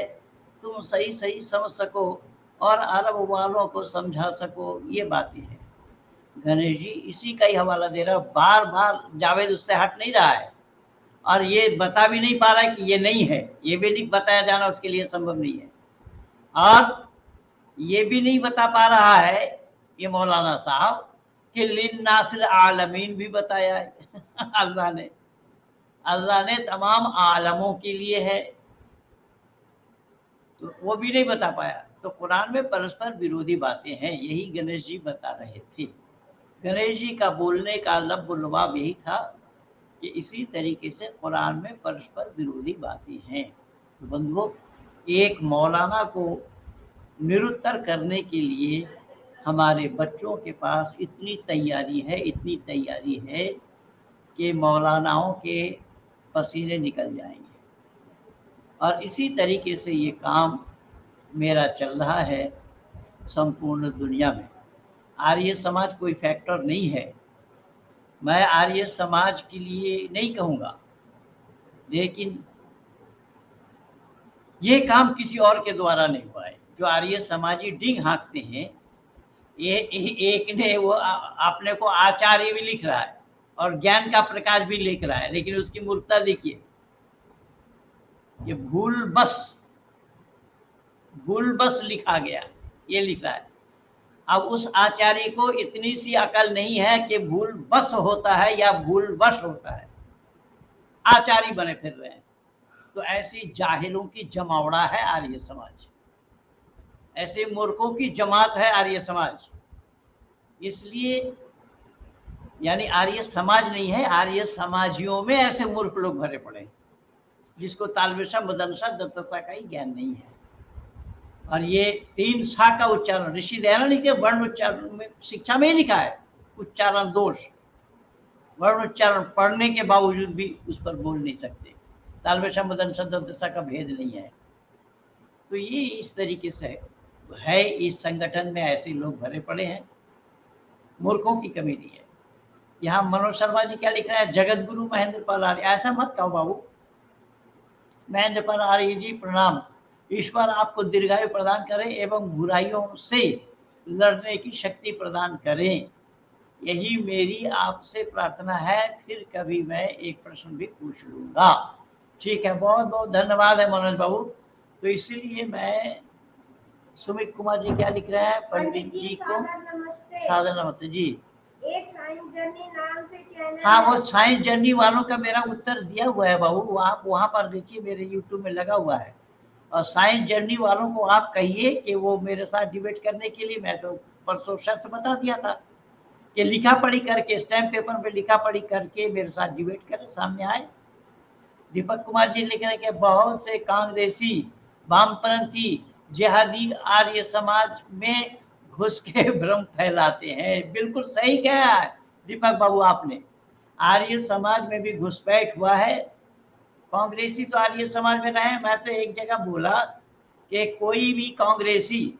तुम सही सही समझ सको और अरब वालों को समझा सको। ये बातें हैं। गणेश जी इसी का ही हवाला दे रहा, बार बार जावेद उससे हट नहीं रहा है और ये बता भी नहीं पा रहा है कि ये नहीं है, ये भी नहीं बताया जाना उसके लिए संभव नहीं है। और ये भी नहीं बता पा रहा है ये मौलाना साहब कि लिन्नासिल आलमीन भी बताया है अल्लाह ने तमाम आलमों के लिए है, तो वो भी नहीं बता पाया। तो कुरान में परस्पर विरोधी बातें हैं, यही गणेश जी बता रहे थे। गणेश जी का बोलने का लुबाब यही था कि इसी तरीके से कुरान में परस्पर विरोधी बातें हैं। तो बंधुओं, एक मौलाना को निरुत्तर करने के लिए हमारे बच्चों के पास इतनी तैयारी है कि मौलानाओं के पसीने निकल जाएंगे। और इसी तरीके से ये काम मेरा चल रहा है संपूर्ण दुनिया में। आर्य समाज कोई फैक्टर नहीं है, मैं आर्य समाज के लिए नहीं कहूँगा, लेकिन ये काम किसी और के द्वारा नहीं हुआ है। जो आर्य समाजी डिंग हाँकते हैं, ये एक ने वो अपने को आचार्य भी लिख रहा है, और ज्ञान का प्रकाश भी लेकर रहा है, लेकिन उसकी मूर्खता देखिए, ये भूल बस लिखा गया, ये लिखा है। अब उस आचार्य को इतनी सी अकल नहीं है कि भूल बस होता है या भूल वश होता है, आचार्य बने फिर रहे हैं। तो ऐसी जाहिलों की जमावड़ा है आर्य समाज, ऐसे मूर्खों की जमात है आर्य समाज। इसलिए यानी आर्य समाज नहीं है, आर्य समाजियों में ऐसे मूर्ख लोग भरे पड़े हैं जिसको तालवेशा मदनसा दत्तसा का ही ज्ञान नहीं है। और ये 3 सा का उच्चारण ऋषि दयानंद के वर्ण उच्चारण में शिक्षा में ही लिखा है, उच्चारण दोष, वर्ण उच्चारण पढ़ने के बावजूद भी उस पर बोल नहीं सकते। तालवेशा मदनसा दत्तसा का भेद नहीं है। तो ये इस तरीके से है, इस संगठन में ऐसे लोग भरे पड़े हैं, मूर्खों की कमी नहीं है। यहाँ मनोज शर्मा जी क्या लिख रहा है, जगत गुरु महेंद्र पाल आर्य। ऐसा मत कहो बाबू, महेंद्र पाल आर्य जी प्रणाम, ईश्वर आपको दीर्घायु प्रदान करे एवं बुराइयों से लड़ने की शक्ति प्रदान करें, यही मेरी आपसे प्रार्थना है। फिर कभी मैं एक प्रश्न भी पूछ लूंगा। ठीक है, बहुत बहुत धन्यवाद है मनोज बाबू। तो इसीलिए मैं, सुमित कुमार जी क्या लिख रहे हैं, पंडित जी को सादर नमस्ते जी। एक साइंस जर्नी नाम से चैनल, हाँ, वो साइंस जर्नी वालों का मेरा उत्तर दिया हुआ है बाबू, आप वहाँ पर देखिए, मेरे यूट्यूब में लगा हुआ है। और साइंस जर्नी वालों को आप कहिए कि वो मेरे साथ डिबेट करने के लिए, मैं तो परसों शर्त बता दिया था कि लिखा पढ़ी करके, स्टैम्प पेपर पे लिखा पढ़ी करके मेरे साथ डिबेट करें, सामने आए। दीपक कुमार जी लिख रहे हैं कि बहुत से कांग्रेसी, वामपंथी, जिहादी आर्य समाज में घुस के भ्रम फैलाते हैं। बिल्कुल सही कहा है दीपक बाबू आपने, आर्य समाज में भी घुसपैठ हुआ है। कांग्रेसी तो आर्य समाज में रहे। मैं तो एक जगह बोला कि कोई भी कांग्रेसी,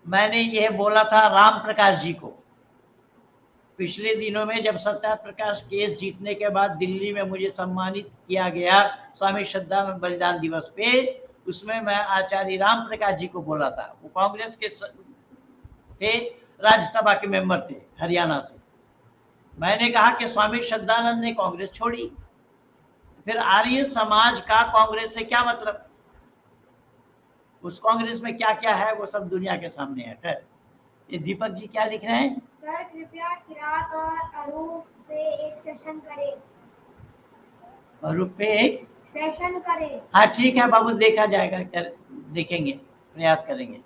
मैंने यह बोला था राम प्रकाश जी को पिछले दिनों में, जब सत्याग्रह प्रकाश केस जीतने के बाद दिल्ली में मुझे सम्मानित किया गया स्वामी श्रद्धानंद बलिदान दिवस पे, उसमें मैं आचार्य राम प्रकाश जी को बोला था। वो कांग्रेस के थे, राज्यसभा के मेंबर थे हरियाणा से। मैंने कहा कि स्वामी श्रद्धानंद ने कांग्रेस छोड़ी, फिर आर्य समाज का कांग्रेस से क्या मतलब, उस कांग्रेस में क्या क्या है वो सब दुनिया के सामने है। ये दीपक जी क्या लिख रहे हैं, सर कृपया किरात और अरूफ पे एक सेशन करें, अरूफ पे एक सेशन करें। हाँ ठीक है बाबू, देखा जाएगा, देखेंगे, प्रयास करेंगे।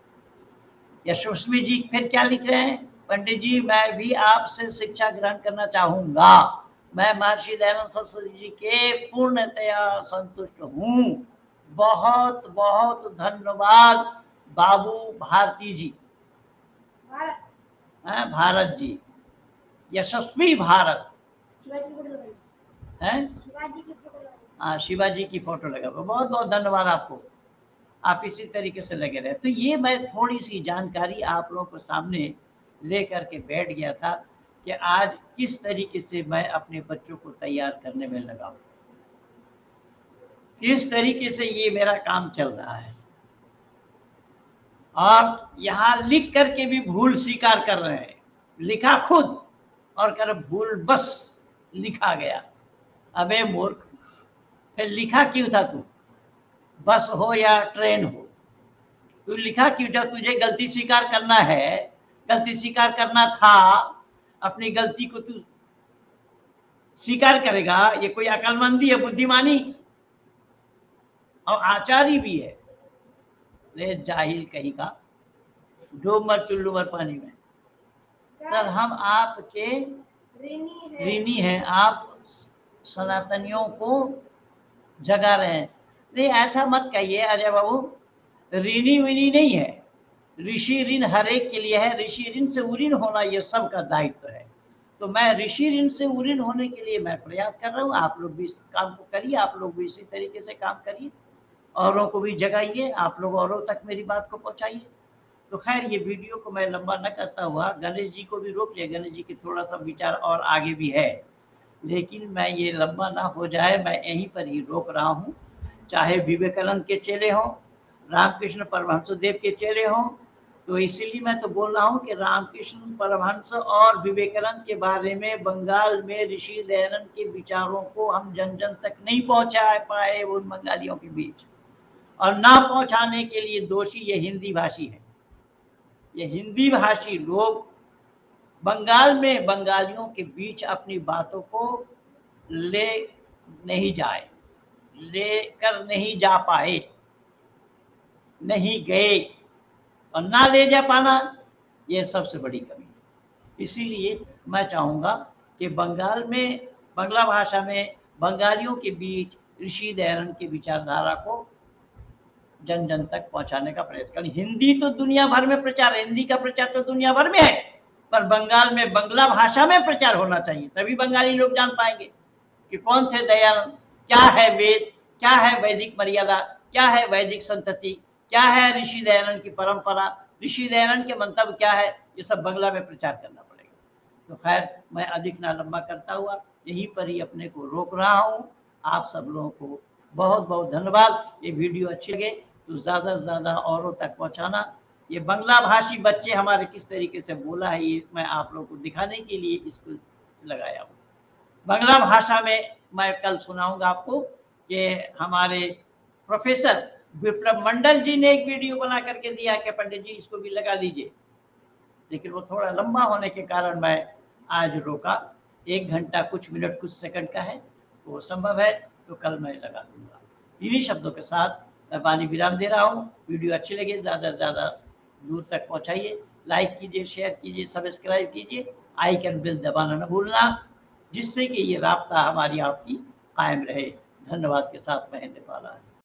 यशस्वी जी फिर क्या लिख रहे हैं, पंडित जी मैं भी आपसे शिक्षा ग्रहण करना चाहूंगा, मैं महर्षि दयानंद सरस्वती जी के पूर्णतया संतुष्ट हूँ। बहुत बहुत धन्यवाद बाबू भारती जी, भारत जी, यशस्वी भारत शिवाजी की फोटो लगाई है, शिवाजी की फोटो लगाई। हाँ शिवाजी की फोटो लगा। बहुत बहुत धन्यवाद आपको, आप इसी तरीके से लगे रहे। तो ये मैं थोड़ी सी जानकारी आप लोगों को सामने लेकर के बैठ गया था कि आज किस तरीके से मैं अपने बच्चों को तैयार करने में लगा हूँ, किस तरीके से ये मेरा काम चल रहा है। और यहाँ लिख करके भी भूल स्वीकार कर रहे हैं, लिखा खुद और कर भूल बस लिखा गया। अबे मूर्ख, फिर लिखा क्यों था तू, बस हो या ट्रेन हो, तू लिखा क्यों? जब तुझे गलती स्वीकार करना है, गलती स्वीकार करना था, अपनी गलती को तू स्वीकार करेगा। ये कोई अकलमंदी है, बुद्धिमानी और आचारी भी है। रे जाहिल कहीं का, डूब मर चुल्लू मर पानी में। सर हम आपके ऋणी हैं, आप सनातनियों को जगा रहे हैं। नहीं ऐसा मत कहिए अजय बाबू, ऋणी विनी नहीं है, ऋषि ऋण हर एक के लिए है। ऋषि ऋण से उऋण होना ये सबका दायित्व है। तो मैं ऋषि ऋण से उऋण होने के लिए मैं प्रयास कर रहा हूँ। आप लोग भी इस काम को करिए, आप लोग भी इसी तरीके से काम करिए, औरों को भी जगाइए, आप लोग औरों तक मेरी बात को पहुंचाइए। तो खैर ये वीडियो को मैं लंबा न करता हुआ, गणेश जी को भी रोक लिया, गणेश जी की थोड़ा सा विचार और आगे भी है, लेकिन मैं ये लंबा ना हो जाए, मैं यहीं पर ही रोक रहा हूँ। चाहे विवेकानंद के चेले हों, रामकृष्ण परमहंस देव के चेले हों, तो इसीलिए मैं तो बोल रहा हूँ कि रामकृष्ण परमहंस और विवेकानंद के बारे में बंगाल में ऋषि दयानंद के विचारों को हम जन जन तक नहीं पहुंचा पाए उन बंगालियों के बीच, और ना पहुंचाने के लिए दोषी ये हिंदी भाषी है। ये हिंदी भाषी लोग बंगाल में बंगालियों के बीच अपनी बातों को लेकर नहीं जा पाए, नहीं गए, और ना ले जा पाना ये सबसे बड़ी कमी है। इसीलिए मैं चाहूँगा कि बंगाल में बांग्ला भाषा में बंगालियों के बीच ऋषि दयानंद की विचारधारा को जन जन तक पहुंचाने का प्रयास करें। हिंदी तो दुनिया भर में प्रचार है, हिंदी का प्रचार तो दुनिया भर में है, पर बंगाल में बांग्ला भाषा में प्रचार होना चाहिए, तभी बंगाली लोग जान पाएंगे कि कौन थे दयानंद, क्या है वेद, क्या है वैदिक मर्यादा, क्या है वैदिक संतति, क्या है ऋषि दयानंद की परंपरा, ऋषि दयानंद के मंतव्य क्या है, ये सब बांग्ला में प्रचार करना पड़ेगा। तो खैर मैं अधिक ना लंबा करता हुआ यहीं पर ही अपने को रोक रहा हूँ। आप सब लोगों को बहुत बहुत धन्यवाद। ये वीडियो अच्छी लगे तो ज़्यादा से ज़्यादा औरों तक पहुँचाना। ये बांग्ला भाषी बच्चे हमारे किस तरीके से बोला है ये मैं आप लोगों को दिखाने के लिए इसको लगाया हूँ। बांग्ला भाषा में मैं कल सुनाऊंगा आपको कि हमारे प्रोफेसर विप्लव मंडल जी ने एक वीडियो बना करके दिया कि पंडित जी इसको भी लगा दीजिए, लेकिन वो थोड़ा लंबा होने के कारण मैं आज रोका। 1 घंटा कुछ मिनट कुछ सेकंड का है, वो संभव है तो कल मैं लगा दूंगा। इन्हीं शब्दों के साथ मैं वाणी विराम दे रहा हूँ। वीडियो अच्छी लगे ज़्यादा से ज़्यादा दूर तक पहुँचाइए, लाइक कीजिए, शेयर कीजिए, सब्सक्राइब कीजिए, आइकन बेल दबाना न भूलना, जिससे कि ये राब्ता हमारी आपकी कायम रहे। धन्यवाद के साथ मैं नेपाल।